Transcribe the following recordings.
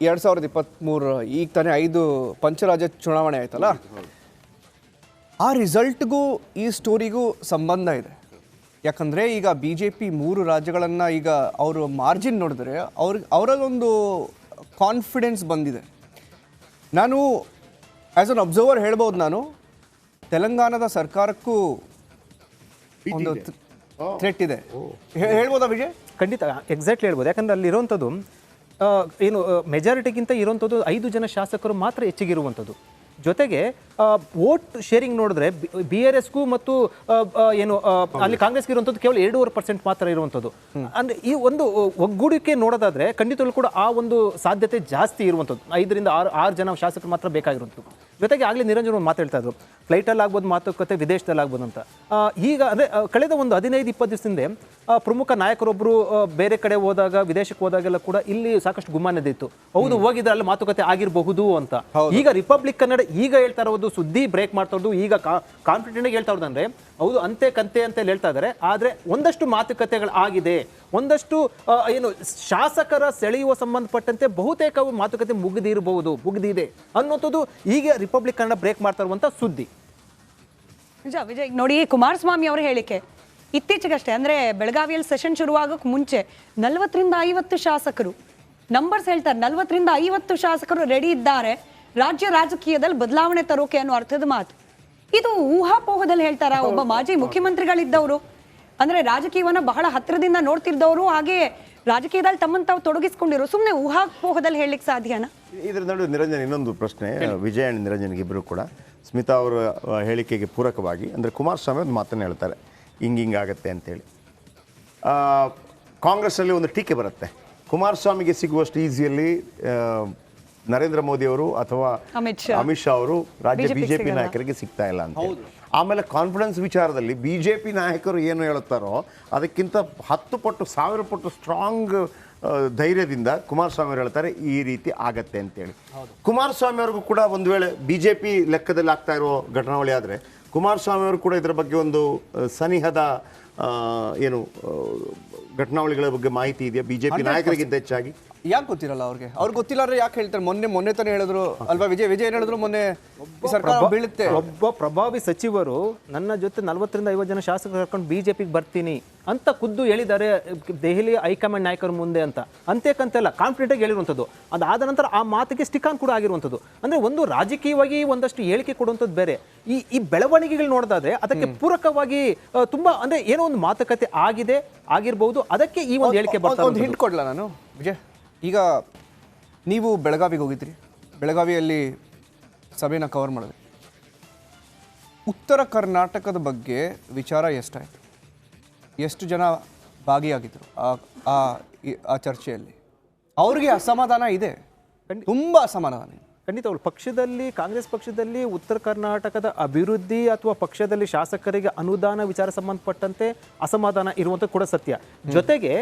2023 ಈಗ ತಾನೇ 5 ಪಂಚರಾಜ್ಯ ಚುನಾವಣೆ ಆಯ್ತಲ್ಲ, ಆ ರಿಸಲ್ಟ್ಗೂ ಈ ಸ್ಟೋರಿಗೂ ಸಂಬಂಧ ಇದೆ. ಯಾಕಂದರೆ ಈಗ BJP 3 ರಾಜ್ಯಗಳನ್ನು ಈಗ ಅವರು ಮಾರ್ಜಿನ್ ನೋಡಿದ್ರೆ ಅವರಲ್ಲೊಂದು ಕಾನ್ಫಿಡೆನ್ಸ್ ಬಂದಿದೆ. ನಾನು ಆ್ಯಸ್ ಅನ್ ಅಬ್ಸರ್ವರ್ ಹೇಳ್ಬೋದು, ನಾನು ತೆಲಂಗಾಣದ ಸರ್ಕಾರಕ್ಕೂ ಒಂದು ಥ್ರೆಟ್ ಇದೆ ಹೇಳ್ಬೋದಾ ವಿಜಯ್? ಖಂಡಿತ ಎಕ್ಸಾಕ್ಟ್ಲಿ ಹೇಳ್ಬೋದು. ಯಾಕಂದರೆ ಅಲ್ಲಿರುವಂಥದ್ದು ಏನು ಮೆಜಾರಿಟಿಗಿಂತ ಇರುವಂಥದ್ದು 5 ಜನ ಶಾಸಕರು ಮಾತ್ರ ಹೆಚ್ಚಿಗಿರುವಂಥದ್ದು. ಜೊತೆಗೆ ವೋಟ್ ಶೇರಿಂಗ್ ನೋಡಿದ್ರೆ BRSಗೂ ಮತ್ತು ಏನು ಅಲ್ಲಿ ಕಾಂಗ್ರೆಸ್ಗೆ ಇರುವಂಥದ್ದು ಕೇವಲ 2.5% ಮಾತ್ರ ಇರುವಂಥದ್ದು. ಅಂದರೆ ಈ ಒಂದು ಒಗ್ಗೂಡಿಕೆ ನೋಡೋದಾದ್ರೆ ಖಂಡಿತವೂ ಕೂಡ ಆ ಒಂದು ಸಾಧ್ಯತೆ ಜಾಸ್ತಿ ಇರುವಂಥದ್ದು. 5 ರಿಂದ 6 ಜನ ಶಾಸಕರು ಮಾತ್ರ ಬೇಕಾಗಿರುವಂಥದ್ದು. ಜೊತೆಗೆ ಆಗಲೇ ನಿರಂಜನ್ ಒಂದು ಮಾತಾಡ್ತಾ ಇದ್ರು, ಫ್ಲೈಟಲ್ಲಿ ಆಗ್ಬೋದು ಮಾತುಕತೆ, ವಿದೇಶದಲ್ಲಿ ಆಗ್ಬೋದು ಅಂತ. ಈಗ ಅಂದರೆ ಕಳೆದ ಒಂದು 15-20 ದಿವಸದಿಂದ ಪ್ರಮುಖ ನಾಯಕರೊಬ್ಬರು ಬೇರೆ ಕಡೆ ಹೋದಾಗ, ವಿದೇಶಕ್ಕೆ ಹೋದಾಗೆಲ್ಲ ಕೂಡ ಇಲ್ಲಿ ಸಾಕಷ್ಟು ಗುಮಾನದ ಇತ್ತು. ಹೌದು, ಹೋಗಿದ್ರೆ ಅಲ್ಲಿ ಮಾತುಕತೆ ಆಗಿರಬಹುದು ಅಂತ. ಈಗ ರಿಪಬ್ಲಿಕ್ ಕನ್ನಡ ಈಗ ಹೇಳ್ತಾ ಇರೋದು, ಸುದ್ದಿ ಬ್ರೇಕ್ ಮಾಡ್ತಾ ಇರೋದು, ಈಗ ಕಾನ್ಫಿಡೆಂಟ್ ಹೇಳ್ತಾ ಇರೋದಂದ್ರೆ ಹೌದು ಅಂತೆ ಕಂತೆ ಅಂತ ಹೇಳ್ತಾ ಇದ್ದಾರೆ. ಆದರೆ ಒಂದಷ್ಟು ಮಾತುಕತೆಗಳು ಆಗಿದೆ, ಒಂದಷ್ಟು ಏನು ಶಾಸಕರ ಸೆಳೆಯುವ ಸಂಬಂಧಪಟ್ಟಂತೆ ಬಹುತೇಕ ಮಾತುಕತೆ ಮುಗಿದಿದೆ ಅನ್ನೋಂಥದ್ದು ಈಗ ರಿಪಬ್ಲಿಕ್ ಕನ್ನಡ ಬ್ರೇಕ್ ಮಾಡ್ತಾ ಇರುವಂತ ಸುದ್ದಿ. ನಿಜ ವಿಜಯ್, ನೋಡಿ ಕುಮಾರಸ್ವಾಮಿ ಅವರ ಹೇಳಿಕೆ ಇತ್ತೀಚೆಗಷ್ಟೇ, ಅಂದ್ರೆ ಬೆಳಗಾವಿಯಲ್ಲಿ ಸೆಷನ್ ಶುರುವಾಗಕ್ಕೆ ಮುಂಚೆ 40 ರಿಂದ 50 ಶಾಸಕರು ನಂಬರ್ಸ್ ಹೇಳ್ತಾರೆ, 40 ರಿಂದ 50 ಶಾಸಕರು ರೆಡಿ ಇದ್ದಾರೆ ರಾಜ್ಯ ರಾಜಕೀಯದಲ್ಲಿ ಬದಲಾವಣೆ ತರೋಕೆ ಅನ್ನೋ ಅರ್ಥದ ಮಾತು. ಇದು ಊಹಾಪೋಹದಲ್ಲಿ ಹೇಳ್ತಾರ? ಒಬ್ಬ ಮಾಜಿ ಮುಖ್ಯಮಂತ್ರಿಗಳಿದ್ದವರು, ಅಂದ್ರೆ ರಾಜಕೀಯವನ್ನ ಬಹಳ ಹತ್ತಿರದಿಂದ ನೋಡ್ತಿದ್ದವರು, ಹಾಗೆ ರಾಜಕೀಯದಲ್ಲಿ ತಮ್ಮನ್ನು ತಾವು ತೊಡಗಿಸ್ಕೊಂಡಿರೋ, ಸುಮ್ಮನೆ ಊಹಾಪೋಹದಲ್ಲಿ ಹೇಳಲಿಕ್ಕೆ ಸಾಧ್ಯನಾ? ಇದ್ರ ನಡುವೆ ನಿರಂಜನ್ ಇನ್ನೊಂದು ಪ್ರಶ್ನೆ, ವಿಜಯ್ ಅಂಡ್ ನಿರಂಜನ್ಗೆ ಇಬ್ಬರು ಕೂಡ ಸ್ಮಿತಾ ಅವರ ಹೇಳಿಕೆಗೆ ಪೂರಕವಾಗಿ, ಅಂದರೆ ಕುಮಾರಸ್ವಾಮಿ ಒಂದು ಮಾತನ್ನು ಹೇಳ್ತಾರೆ, ಹಿಂಗಾಗತ್ತೆ ಅಂತೇಳಿ. ಕಾಂಗ್ರೆಸ್ಸಲ್ಲಿ ಒಂದು ಟೀಕೆ ಬರುತ್ತೆ, ಕುಮಾರಸ್ವಾಮಿಗೆ ಸಿಗುವಷ್ಟು ಈಸಿಯಲ್ಲಿ ನರೇಂದ್ರ ಮೋದಿ ಅವರು ಅಥವಾ ಅಮಿತ್ ಶಾ ಅವರು ರಾಜ್ಯ BJP ನಾಯಕರಿಗೆ ಸಿಗ್ತಾ ಇಲ್ಲ ಅಂತ. ಆಮೇಲೆ ಕಾನ್ಫಿಡೆನ್ಸ್ ವಿಚಾರದಲ್ಲಿ BJP ನಾಯಕರು ಏನು ಹೇಳುತ್ತಾರೋ ಅದಕ್ಕಿಂತ 10 ಪಟ್ಟು 1000 ಪಟ್ಟು ಸ್ಟ್ರಾಂಗ್ ಧೈರ್ಯದಿಂದ ಕುಮಾರಸ್ವಾಮಿ ಅವರು ಹೇಳ್ತಾರೆ ಈ ರೀತಿ ಆಗತ್ತೆ ಅಂತೇಳಿ. ಕುಮಾರಸ್ವಾಮಿ ಅವ್ರಿಗೂ ಕೂಡ ಒಂದು ವೇಳೆ BJP ಲೆಕ್ಕದಲ್ಲಿ ಆಗ್ತಾ ಇರೋ ಘಟನಾವಳಿ ಆದರೆ ಕುಮಾರಸ್ವಾಮಿ ಅವರು ಕೂಡ ಇದರ ಬಗ್ಗೆ ಒಂದು ಸನಿಹದ ಏನು ಘಟನಾವಳಿಗಳ ಬಗ್ಗೆ ಮಾಹಿತಿ ಇದೆಯಾ BJP ನಾಯಕರಿಗಿಂತ ಹೆಚ್ಚಾಗಿ? ಯಾಕೆ ಗೊತ್ತಿರಲ್ಲ ಅವ್ರಿಗೆ ಗೊತ್ತಿಲ್ಲ ಅಂದ್ರೆ ಯಾಕೆ ಹೇಳ್ತಾರೆ? ಮೊನ್ನೆ ತಾನೇ ಹೇಳಿದ್ರು ಅಲ್ವಾ ವಿಜಯ್ ಏನ್ ಹೇಳಿದ್ರು ಮೊನ್ನೆ, ಸರ್ಕಾರ ಬೀಳುತ್ತೆ. ಒಬ್ಬ ಪ್ರಭಾವಿ ಸಚಿವರು ನನ್ನ ಜೊತೆ 40 ರಿಂದ 50 ಜನ ಶಾಸಕರು ಕರ್ಕೊಂಡು BJPಗೆ ಬರ್ತೀನಿ ಅಂತ ಖುದ್ದು ಹೇಳಿದ್ದಾರೆ ದೆಹಲಿ ಹೈಕಮಾಂಡ್ ನಾಯಕರ ಮುಂದೆ ಅಂತ. ಅಂತೆಲ್ಲ ಕಾನ್ಫಿಡೆಂಟ್ ಆಗಿ ಹೇಳಿರುವಂಥದ್ದು. ಅದಾದ ನಂತರ ಆ ಮಾತಿಗೆ ಸ್ಟಿಕ್ ಆನ್ ಕೂಡ ಆಗಿರುವಂಥದ್ದು. ಅಂದ್ರೆ ಒಂದು ರಾಜಕೀಯವಾಗಿ ಒಂದಷ್ಟು ಹೇಳಿಕೆ ಕೊಡುವಂಥದ್ದು ಬೇರೆ, ಈ ಬೆಳವಣಿಗೆಗಳು ನೋಡೋದಾದ್ರೆ ಅದಕ್ಕೆ ಪೂರಕವಾಗಿ ತುಂಬಾ ಅಂದ್ರೆ ಏನೋ ಒಂದು ಮಾತುಕತೆ ಆಗಿರಬಹುದು, ಅದಕ್ಕೆ ಈ ಒಂದು ಹೇಳಿಕೆ ಬರ್ತಾ. ಒಂದು ಹಿಂಟ್ ಕೊಡ್ಲಾ ನಾನು ವಿಜಯ್? ಈಗ ನೀವು ಬೆಳಗಾವಿಗೆ ಹೋಗಿದ್ರಿ, ಬೆಳಗಾವಿಯಲ್ಲಿ ಸಭೆನ ಕವರ್ ಮಾಡಿದ್ರಿ. ಉತ್ತರ ಕರ್ನಾಟಕದ ಬಗ್ಗೆ ವಿಚಾರ ಎಷ್ಟಾಯಿತು? ಎಷ್ಟು ಜನ ಭಾಗಿಯಾಗಿದ್ದರು ಆ ಚರ್ಚೆಯಲ್ಲಿ? ಅವ್ರಿಗೆ ಅಸಮಾಧಾನ ಇದೆ, ತುಂಬ ಅಸಮಾಧಾನ ಇದೆ. ಖಂಡಿತ ಪಕ್ಷದಲ್ಲಿ, ಕಾಂಗ್ರೆಸ್ ಪಕ್ಷದಲ್ಲಿ ಉತ್ತರ ಕರ್ನಾಟಕದ ಅಭಿವೃದ್ಧಿ ಅಥವಾ ಪಕ್ಷದಲ್ಲಿ ಶಾಸಕರಿಗೆ ಅನುದಾನ ವಿಚಾರ ಸಂಬಂಧಪಟ್ಟಂತೆ ಅಸಮಾಧಾನ ಇರುವಂಥದ್ದು ಕೂಡ ಸತ್ಯ. ಜೊತೆಗೆ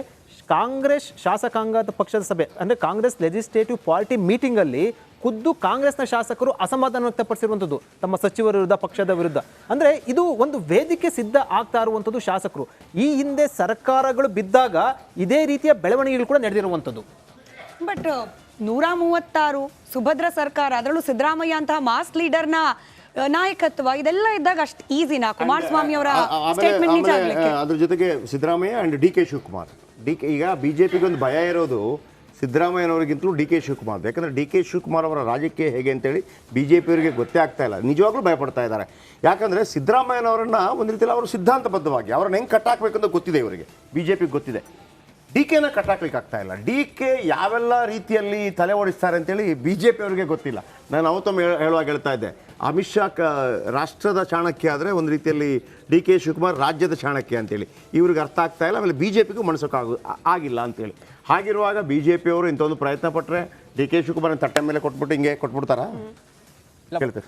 ಕಾಂಗ್ರೆಸ್ ಶಾಸಕಾಂಗದ ಪಕ್ಷದ ಸಭೆ ಅಂದರೆ ಕಾಂಗ್ರೆಸ್ ಲೆಜಿಸ್ಲೇಟಿವ್ ಪಾರ್ಟಿ ಮೀಟಿಂಗ್ ಅಲ್ಲಿ ಖುದ್ದು ಕಾಂಗ್ರೆಸ್ನ ಶಾಸಕರು ಅಸಮಾಧಾನ ವ್ಯಕ್ತಪಡಿಸಿರುವಂಥದ್ದು ತಮ್ಮ ಸಚಿವರ ವಿರುದ್ಧ, ಪಕ್ಷದ ವಿರುದ್ಧ. ಅಂದ್ರೆ ಇದು ಒಂದು ವೇದಿಕೆ ಸಿದ್ಧ ಆಗ್ತಾ ಇರುವಂಥದ್ದು. ಶಾಸಕರು ಈ ಹಿಂದೆ ಸರ್ಕಾರಗಳು ಬಿದ್ದಾಗ ಇದೇ ರೀತಿಯ ಬೆಳವಣಿಗೆಗಳು ಕೂಡ ನಡೆದಿರುವಂಥದ್ದು. ಬಟ್ 136 ಸುಭದ್ರ ಸರ್ಕಾರ, ಅದರಲ್ಲೂ ಸಿದ್ದರಾಮಯ್ಯ ಅಂತಹ ಮಾಸ್ ಲೀಡರ್ನ ನಾಯಕತ್ವ ಇದೆಲ್ಲ ಇದ್ದಾಗ ಅಷ್ಟು ಈಸಿನಾ ಕುಮಾರಸ್ವಾಮಿ ಅವರ ಸ್ಟೇಟ್ಮೆಂಟ್ ನಿಜ ಆಗಲಿಕ್ಕೆ? ಅದ್ರ ಜೊತೆಗೆ ಸಿದ್ದರಾಮಯ್ಯ ಅಂಡ್ DK ಶಿವಕುಮಾರ್. ಈಗ BJPಗೆ ಒಂದು ಭಯ ಇರೋದು ಸಿದ್ದರಾಮಯ್ಯನವರಿಗಿಂತಲೂ DK ಶಿವಕುಮಾರ್. ಯಾಕಂದರೆ DK ಶಿವಕುಮಾರ್ ಅವರ ರಾಜಕೀಯ ಹೇಗೆ ಅಂತೇಳಿ BJP ಅವರಿಗೆ ಗೊತ್ತೇ ಆಗ್ತಾ ಇಲ್ಲ, ನಿಜವಾಗ್ಲೂ ಭಯಪಡ್ತಾ ಇದ್ದಾರೆ. ಯಾಕಂದರೆ ಸಿದ್ದರಾಮಯ್ಯನವರನ್ನ ಒಂದು ರೀತಿಯಲ್ಲಿ ಅವರು ಸಿದ್ಧಾಂತಬದ್ಧವಾಗಿ ಅವ್ರನ್ನ ಹೆಂಗೆ ಕಟ್ಟಾಕಬೇಕಂತ ಗೊತ್ತಿದೆ ಇವರಿಗೆ, BJPಗೆ ಗೊತ್ತಿದೆ. DKನ ಕಟ್ಟಾಕ್ಲಿಕ್ಕೆ ಆಗ್ತಾ ಇಲ್ಲ. DK ಯಾವೆಲ್ಲ ರೀತಿಯಲ್ಲಿ ತಲೆ ಓಡಿಸ್ತಾರೆ ಅಂತೇಳಿ BJP ಅವರಿಗೆ ಗೊತ್ತಿಲ್ಲ. ನಾನು ಅವತ್ತೊಮ್ಮೆ ಹೇಳುವಾಗ ಹೇಳ್ತಾ ಇದ್ದೆ, ಅಮಿತ್ ಶಾ ರಾಷ್ಟ್ರದ ಚಾಣಕ್ಯ ಆದರೆ ಒಂದು ರೀತಿಯಲ್ಲಿ DK ಶಿವಕುಮಾರ್ ರಾಜ್ಯದ ಚಾಣಕ್ಯ ಅಂತೇಳಿ ಇವ್ರಿಗೆ ಅರ್ಥ ಆಗ್ತಾ ಇಲ್ಲ. ಆಮೇಲೆ BJPಗೂ ಆಗಿಲ್ಲ ಅಂತೇಳಿ. ಹಾಗಿರುವಾಗ BJP ಅವರು ಇಂಥ ಒಂದು ಪ್ರಯತ್ನ ಪಟ್ಟರೆ DK ಶಿವಕುಮಾರ್ ತಟ್ಟೆ ಮೇಲೆ ಕೊಟ್ಬಿಟ್ಟು ಹಿಂಗೆ ಕೊಟ್ಬಿಡ್ತಾರಾ? ಹೇಳ್ತಾರೆ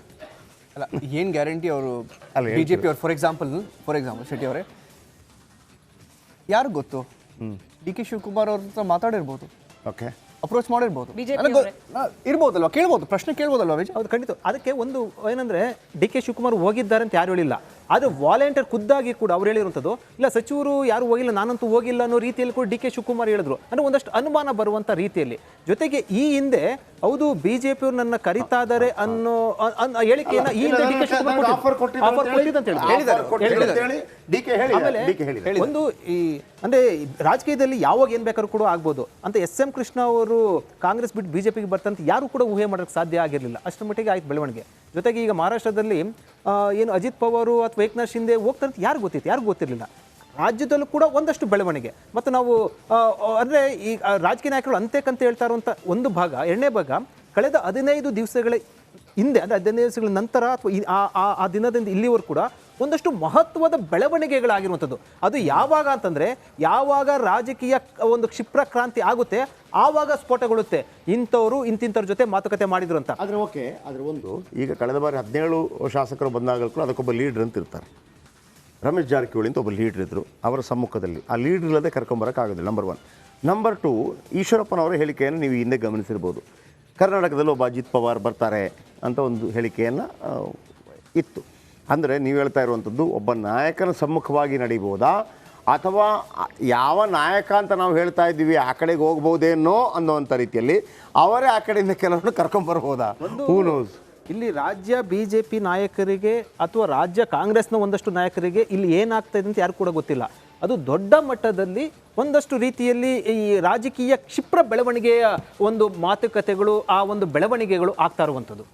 ಅಲ್ಲ, ಏನು ಗ್ಯಾರಂಟಿ ಅವರು BJP ಅವರು? ಫಾರ್ ಎಕ್ಸಾಂಪಲ್ ಶೆಟ್ಟಿ ಅವರೇ, ಯಾರು ಗೊತ್ತು, DK ಶಿವಕುಮಾರ್ ಅವ್ರ ಹತ್ರ ಮಾತಾಡಿರ್ಬೋದು, ಓಕೆ, ಅಪ್ರೋಚ್ ಮಾಡಿರ್ಬೋದು, ಇರ್ಬೋದಲ್ವ, ಕೇಳ್ಬೋದು, ಪ್ರಶ್ನೆ ಕೇಳ್ಬೋದಲ್ವ ವಿಜಯ್? ಹೌದು, ಖಂಡಿತ. ಅದಕ್ಕೆ ಒಂದು ಏನಂದ್ರೆ DK ಶಿವಕುಮಾರ್ ಹೋಗಿದ್ದಾರೆ ಅಂತ ಯಾರು ಹೇಳಿಲ್ಲ. ಆದರೆ ವಾಲಂಟಿಯರ್ ಖುದ್ದಾಗಿ ಕೂಡ ಅವ್ರು ಹೇಳಿರುವಂಥದ್ದು ಇಲ್ಲ ಸಚಿವರು ಯಾರು ಹೋಗಿಲ್ಲ ನಾನಂತೂ ಹೋಗಿಲ್ಲ ಅನ್ನೋ ರೀತಿಯಲ್ಲಿ ಕೂಡ ಡಿ ಕೆ ಶಿವಕುಮಾರ್ ಹೇಳಿದ್ರು ಅಂದರೆ ಒಂದಷ್ಟು ಅನುಮಾನ ಬರುವಂಥ ರೀತಿಯಲ್ಲಿ. ಜೊತೆಗೆ ಈ ಹಿಂದೆ ಹೌದು ಬಿಜೆಪಿಯವರು ನನ್ನ ಕರಿತಾ ಇದ್ದಾರೆ ಅನ್ನೋ ಹೇಳಿಕೆಯನ್ನ ಈ ಹಿಂದೆ ಡಿ ಕೆ ಶಿವಕುಮಾರ್ ಆಫರ್ ಕೊಟ್ಟಿದ್ದು ಅಂತ ಆಮೇಲೆ ಒಂದು ಈ ಅಂದ್ರೆ ರಾಜಕೀಯದಲ್ಲಿ ಯಾವಾಗ ಏನ್ ಬೇಕಾದ್ರೂ ಕೂಡ ಆಗ್ಬೋದು ಅಂತ ಎಸ್.ಎಂ. ಕೃಷ್ಣ ಅವರು ಕಾಂಗ್ರೆಸ್ ಬಿಟ್ಟು ಬಿಜೆಪಿಗೆ ಬರ್ತಂತ ಯಾರು ಕೂಡ ಊಹೆ ಮಾಡೋಕ್ಕೆ ಸಾಧ್ಯ ಆಗಿರಲಿಲ್ಲ. ಅಷ್ಟರ ಮಟ್ಟಿಗೆ ಆಯ್ತು ಬೆಳವಣಿಗೆ. ಜೊತೆಗೆ ಈಗ ಮಹಾರಾಷ್ಟ್ರದಲ್ಲಿ ಏನು ಅಜಿತ್ ಪವಾರ್ ಅಥವಾ ಏಕನಾಥ್ ಶಿಂದೆ ಹೋಗ್ತಾರಂತ ಯಾರು ಗೊತ್ತಿತ್ತು, ಯಾರಿಗೂ ಗೊತ್ತಿರಲಿಲ್ಲ. ರಾಜ್ಯದಲ್ಲೂ ಕೂಡ ಒಂದಷ್ಟು ಬೆಳವಣಿಗೆ ಮತ್ತು ನಾವು ಅಂದರೆ ಈ ರಾಜಕೀಯ ನಾಯಕರು ಅಂತ್ಯಕ್ಕಂತ ಹೇಳ್ತಾ ಇರುವಂಥ ಒಂದು ಭಾಗ. ಎರಡನೇ ಭಾಗ ಕಳೆದ 15 ದಿವಸಗಳ ಹಿಂದೆ ಅಂದರೆ 15 ದಿವಸಗಳ ನಂತರ ಅಥವಾ ಆ ದಿನದಿಂದ ಇಲ್ಲಿವರೆಗೂ ಕೂಡ ಒಂದಷ್ಟು ಮಹತ್ವದ ಬೆಳವಣಿಗೆಗಳಾಗಿರುವಂಥದ್ದು. ಅದು ಯಾವಾಗ ಅಂತಂದರೆ ಯಾವಾಗ ರಾಜಕೀಯ ಒಂದು ಕ್ಷಿಪ್ರ ಕ್ರಾಂತಿ ಆಗುತ್ತೆ ಆವಾಗ ಸ್ಫೋಟಗೊಳ್ಳುತ್ತೆ. ಇಂಥವ್ರು ಇಂತಿಂಥವ್ರ ಜೊತೆ ಮಾತುಕತೆ ಮಾಡಿದ್ರು ಅಂತ. ಆದರೆ ಓಕೆ, ಆದರೆ ಒಂದು ಈಗ ಕಳೆದ ಬಾರಿ 17 ಶಾಸಕರು ಬಂದಾಗಲೂ ಕೂಡ ಅದಕ್ಕೊಬ್ಬ ಲೀಡ್ರ್ ಅಂತ ಇರ್ತಾರೆ. ರಮೇಶ್ ಜಾರಕಿಹೊಳಿ ಅಂತ ಒಬ್ಬ ಲೀಡ್ರ್ ಇದ್ದರು. ಅವರ ಸಮ್ಮುಖದಲ್ಲಿ ಆ ಲೀಡ್ರ್ ಇಲ್ಲದೆ ಕರ್ಕೊಂಬರೋಕ್ಕಾಗೋದಿಲ್ಲ. ನಂಬರ್ 1. ನಂಬರ್ 2, ಈಶ್ವರಪ್ಪನವರ ಹೇಳಿಕೆಯನ್ನು ನೀವು ಹಿಂದೆ ಗಮನಿಸಿರ್ಬೋದು. ಕರ್ನಾಟಕದಲ್ಲಿ ಒಬ್ಬ ಅಜಿತ್ ಪವಾರ್ ಬರ್ತಾರೆ ಅಂತ ಒಂದು ಹೇಳಿಕೆಯನ್ನು ಇತ್ತು. ಅಂದರೆ ನೀವು ಹೇಳ್ತಾ ಇರುವಂಥದ್ದು ಒಬ್ಬ ನಾಯಕನ ಸಮ್ಮುಖವಾಗಿ ನಡೀಬೋದಾ ಅಥವಾ ಯಾವ ನಾಯಕ ಅಂತ ನಾವು ಹೇಳ್ತಾ ಇದ್ದೀವಿ ಆ ಕಡೆಗೆ ಹೋಗ್ಬೋದೇನೋ ಅನ್ನೋವಂಥ ರೀತಿಯಲ್ಲಿ ಅವರೇ ಆ ಕಡೆಯಿಂದ ಕೆಲವರನ್ನು ಕರ್ಕೊಂಬರ್ಬೋದಾ? Who knows. ಇಲ್ಲಿ ರಾಜ್ಯ ಬಿಜೆಪಿ ನಾಯಕರಿಗೆ ಅಥವಾ ರಾಜ್ಯ ಕಾಂಗ್ರೆಸ್ನ ಒಂದಷ್ಟು ನಾಯಕರಿಗೆ ಇಲ್ಲಿ ಏನಾಗ್ತಾ ಇದೆ ಅಂತ ಯಾರು ಕೂಡ ಗೊತ್ತಿಲ್ಲ. ಅದು ದೊಡ್ಡ ಮಟ್ಟದಲ್ಲಿ ಒಂದಷ್ಟು ರೀತಿಯಲ್ಲಿ ಈ ರಾಜಕೀಯ ಕ್ಷಿಪ್ರ ಬೆಳವಣಿಗೆಯ ಒಂದು ಮಾತುಕತೆಗಳು ಆ ಒಂದು ಬೆಳವಣಿಗೆಗಳು ಆಗ್ತಾ ಇರುವಂಥದ್ದು.